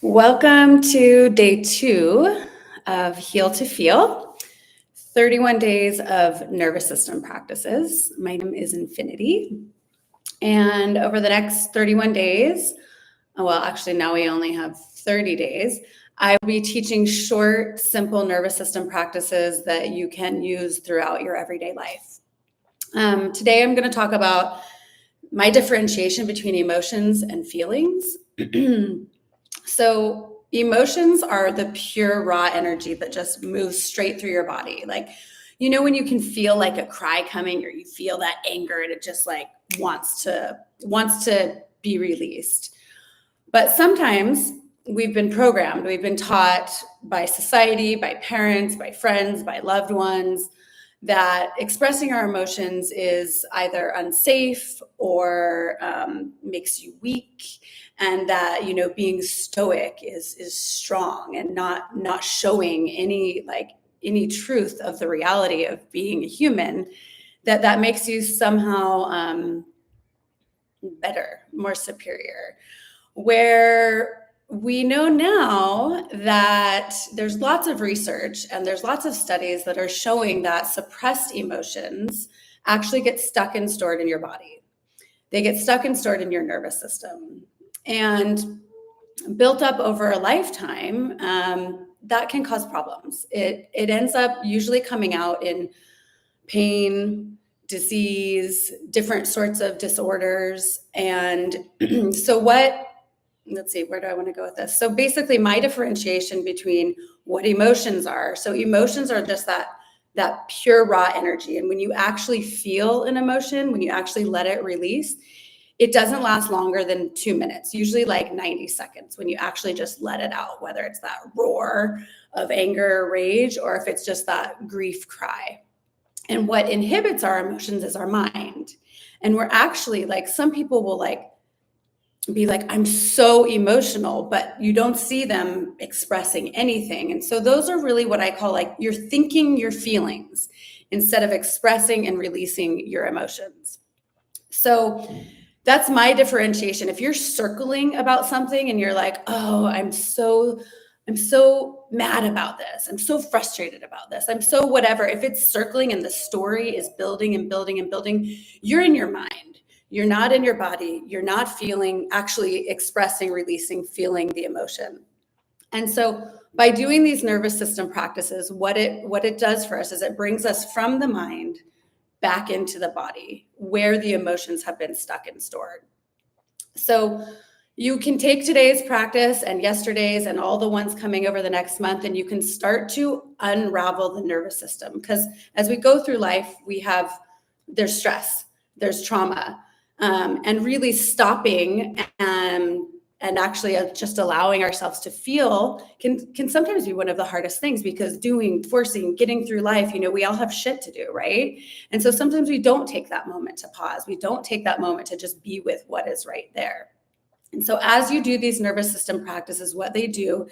Welcome to day 2 of Heal to Feel, 31 days of nervous system practices. My name is Infinity. And over the next 31 days, well, actually now we only have 30 days, I will be teaching short, simple nervous system practices that you can use throughout your everyday life. Today I'm going to talk about my differentiation between emotions and feelings. So emotions are the pure raw energy that just moves straight through your body. Like, when you can feel like a cry coming, or you feel that anger and it just like wants to be released. But sometimes we've been programmed, we've been taught by society, by parents, by friends, by loved ones, that expressing our emotions is either unsafe or makes you weak, and that being stoic is strong and not showing any truth of the reality of being a human, that makes you somehow better, more superior. Where we know now that there's lots of research and there's lots of studies that are showing that suppressed emotions actually get stuck and stored in your body. They get stuck and stored in your nervous system and built up over a lifetime. That can cause problems. It ends up usually coming out in pain, disease, different sorts of disorders. And so let's see, where do I want to go with this? So basically my differentiation between what emotions are. So emotions are just that pure raw energy. And when you actually feel an emotion, when you actually let it release, it doesn't last longer than 2 minutes, usually like 90 seconds when you actually just let it out, whether it's that roar of anger or rage, or if it's just that grief cry. And what inhibits our emotions is our mind. And we're actually some people will be like, I'm so emotional, but you don't see them expressing anything. And so those are really what I call you're thinking your feelings instead of expressing and releasing your emotions. So that's my differentiation. If you're circling about something and you're like, oh, I'm so mad about this, I'm so frustrated about this, I'm so whatever. If it's circling and the story is building and building and building, you're in your mind. You're not in your body. You're not actually expressing, releasing, feeling the emotion. And so by doing these nervous system practices, what it does for us is it brings us from the mind back into the body where the emotions have been stuck and stored. So you can take today's practice and yesterday's and all the ones coming over the next month, and you can start to unravel the nervous system. Because as we go through life, there's stress, there's trauma, and really stopping and actually just allowing ourselves to feel can sometimes be one of the hardest things, because getting through life, we all have shit to do, right? And so sometimes we don't take that moment to pause. We don't take that moment to just be with what is right there. And so as you do these nervous system practices, what they do,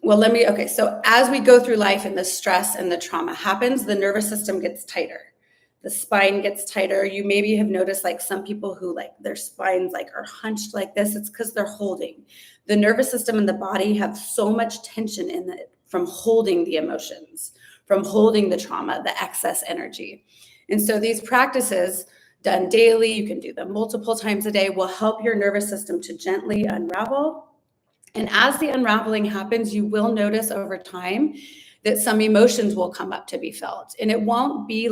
so as we go through life and the stress and the trauma happens, the nervous system gets tighter. The spine gets tighter. You maybe have noticed some people who their spines are hunched like this. It's because they're holding. The nervous system and the body have so much tension in it from holding the emotions, from holding the trauma, the excess energy. And so these practices done daily, you can do them multiple times a day, will help your nervous system to gently unravel. And as the unraveling happens, you will notice over time that some emotions will come up to be felt. And it won't be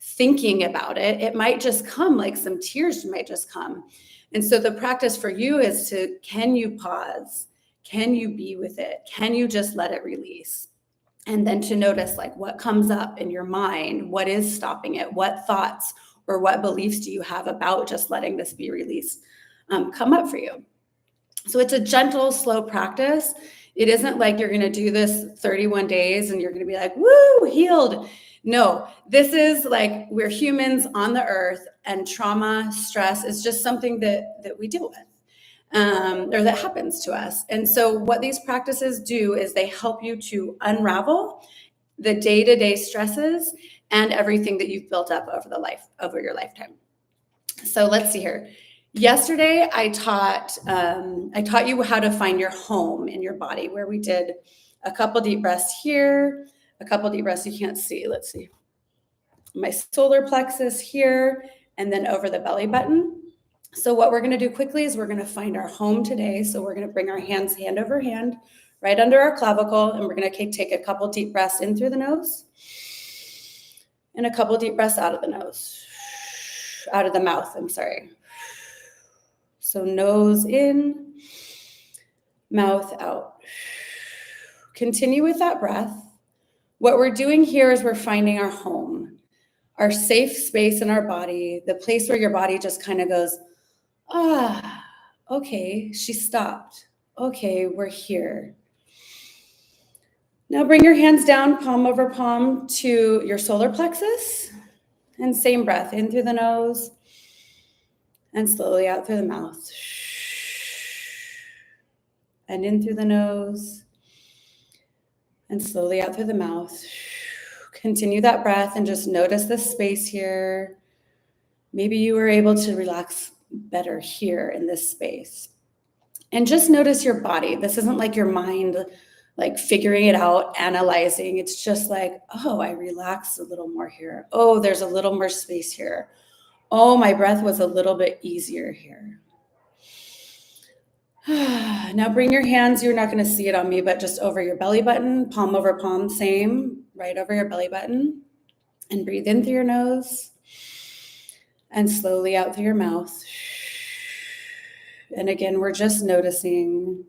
thinking about it. It might just come, some tears might just come. And so the practice for you is can you pause? Can you be with it? Can you just let it release? And then to notice what comes up in your mind, what is stopping it? What thoughts or what beliefs do you have about just letting this be released come up for you? So it's a gentle, slow practice. It isn't you're going to do this 31 days and you're going to be woo, healed. No, this is we're humans on the earth, and trauma, stress is just something that we deal with, or that happens to us. And so what these practices do is they help you to unravel the day-to-day stresses and everything that you've built up over your lifetime. So let's see here. Yesterday, I taught you how to find your home in your body, where we did a couple deep breaths here, a couple deep breaths you can't see. Let's see. My solar plexus here, and then over the belly button. So what we're going to do quickly is we're going to find our home today. So we're going to bring our hands hand over hand right under our clavicle, and we're going to take a couple deep breaths in through the nose and a couple deep breaths out of the nose, out of the mouth, I'm sorry. So nose in, mouth out. Continue with that breath. What we're doing here is we're finding our home, our safe space in our body, the place where your body just kind of goes, okay, she stopped. Okay, we're here. Now bring your hands down, palm over palm, to your solar plexus. And same breath, in through the nose and slowly out through the mouth. And in through the nose and slowly out through the mouth. Continue that breath and just notice the space here. Maybe you were able to relax better here in this space. And just notice your body. This isn't like your mind like figuring it out, analyzing. It's just like, oh, I relaxed a little more here. Oh, there's a little more space here. Oh, my breath was a little bit easier here. Now bring your hands, you're not going to see it on me, but just over your belly button, palm over palm, same, right over your belly button. And breathe in through your nose and slowly out through your mouth. And again, we're just noticing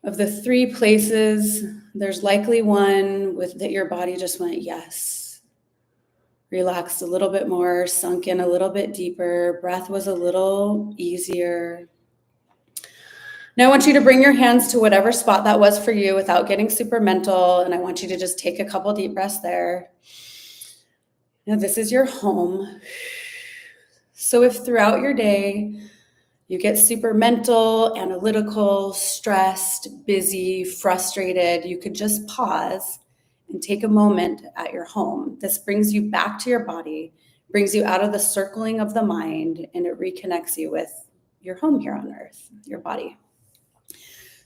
of the three places, there's likely one that your body just went, yes. Relaxed a little bit more, sunk in a little bit deeper. Breath was a little easier. Now I want you to bring your hands to whatever spot that was for you without getting super mental. And I want you to just take a couple deep breaths there. Now this is your home. So if throughout your day, you get super mental, analytical, stressed, busy, frustrated, you could just pause and take a moment at your home. This brings you back to your body, brings you out of the circling of the mind, and it reconnects you with your home here on earth, your body.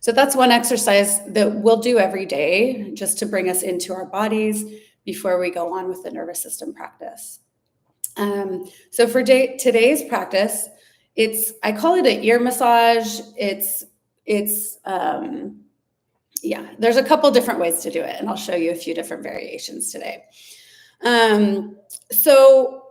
So that's one exercise that we'll do every day just to bring us into our bodies before we go on with the nervous system practice. So for today's practice, I call it an ear massage. There's a couple different ways to do it, and I'll show you a few different variations today. So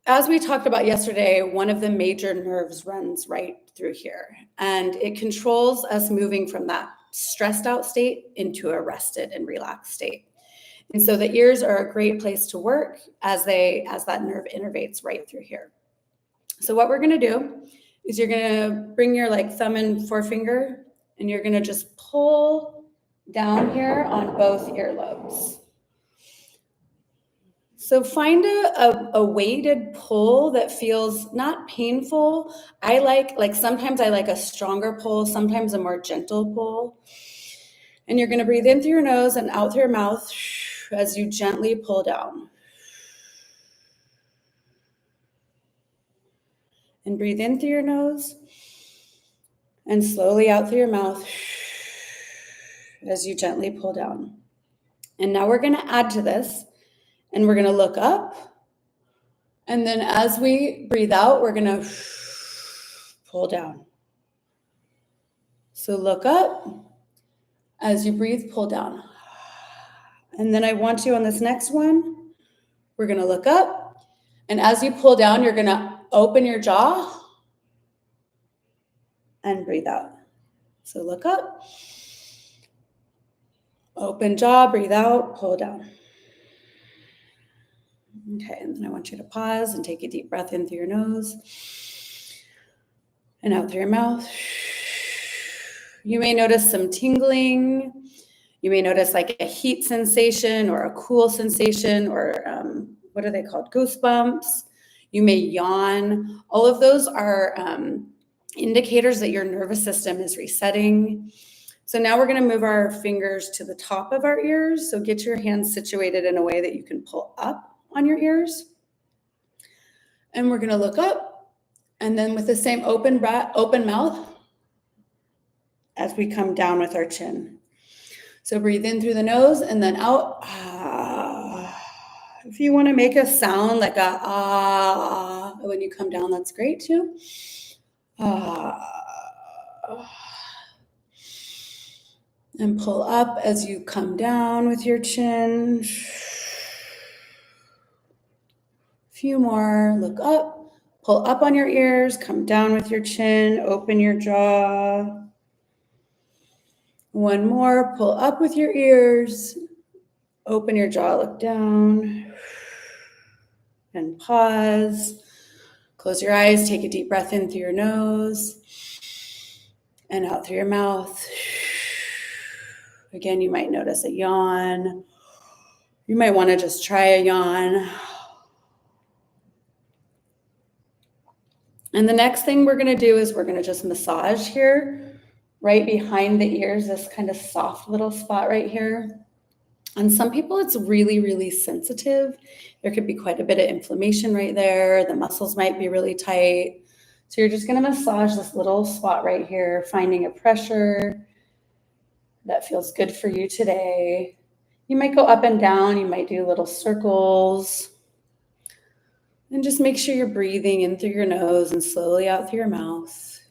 as we talked about yesterday, one of the major nerves runs right through here, and it controls us moving from that stressed out state into a rested and relaxed state. And so the ears are a great place to work as that nerve innervates right through here. So what we're going to do is you're going to bring your thumb and forefinger, and you're going to just pull down here on both earlobes. So find a weighted pull that feels not painful. I like sometimes I like a stronger pull, sometimes a more gentle pull. And you're going to breathe in through your nose and out through your mouth as you gently pull down. And breathe in through your nose and slowly out through your mouth as you gently pull down. And now we're going to add to this, and we're going to look up. And then as we breathe out, we're going to pull down. So look up. As you breathe, pull down. And then I want you on this next one, we're going to look up. And as you pull down, you're going to open your jaw and breathe out. So look up, open jaw, breathe out, pull down. Okay, and then I want you to pause and take a deep breath in through your nose and out through your mouth. You may notice some tingling. You may notice like a heat sensation or a cool sensation or what are they called? Goosebumps. You may yawn. All of those are indicators that your nervous system is resetting. So now we're going to move our fingers to the top of our ears. So get your hands situated in a way that you can pull up on your ears. And we're going to look up And then with the same open breath, open mouth, as we come down with our chin. So breathe in through the nose and then out. If you want to make a sound like a when you come down, that's great too. And pull up as you come down with your chin. A few more. Look up. Pull up on your ears. Come down with your chin. Open your jaw. One more. Pull up with your ears. Open your jaw. Look down. And pause. Close your eyes. Take a deep breath in through your nose and out through your mouth. Again, you might notice a yawn. You might want to just try a yawn. And the next thing we're going to do is we're going to just massage here, right behind the ears, this kind of soft little spot right here. On some people, it's really, really sensitive. There could be quite a bit of inflammation right there. The muscles might be really tight. So you're just going to massage this little spot right here, finding a pressure that feels good for you today. You might go up and down. You might do little circles. And just make sure you're breathing in through your nose and slowly out through your mouth.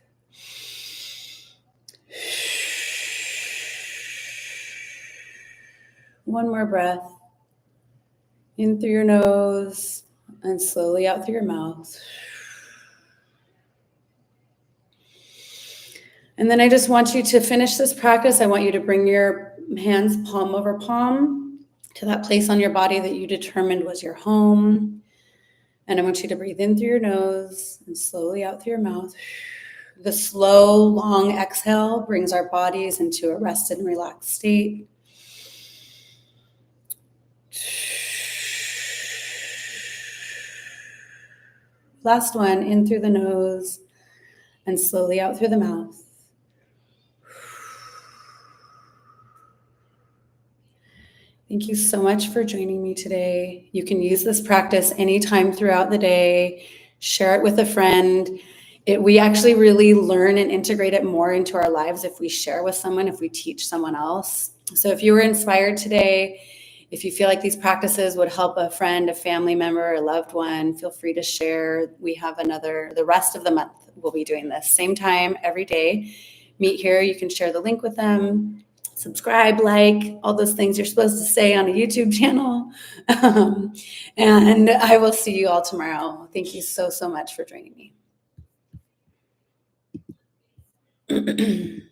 One more breath. In through your nose and slowly out through your mouth. And then I just want you to finish this practice. I want you to bring your hands palm over palm to that place on your body that you determined was your home. And I want you to breathe in through your nose and slowly out through your mouth. The slow, long exhale brings our bodies into a rested and relaxed state. Last one, in through the nose and slowly out through the mouth. Thank you so much for joining me today. You can use this practice anytime throughout the day. Share it with a friend. We actually really learn and integrate it more into our lives if we share with someone, if we teach someone else. So if you were inspired today, if you feel like these practices would help a friend, a family member, a loved one, feel free to share. We have the rest of the month, we'll be doing this. Same time, every day. Meet here. You can share the link with them. Subscribe, like, all those things you're supposed to say on a YouTube channel. And I will see you all tomorrow. Thank you so, so much for joining me.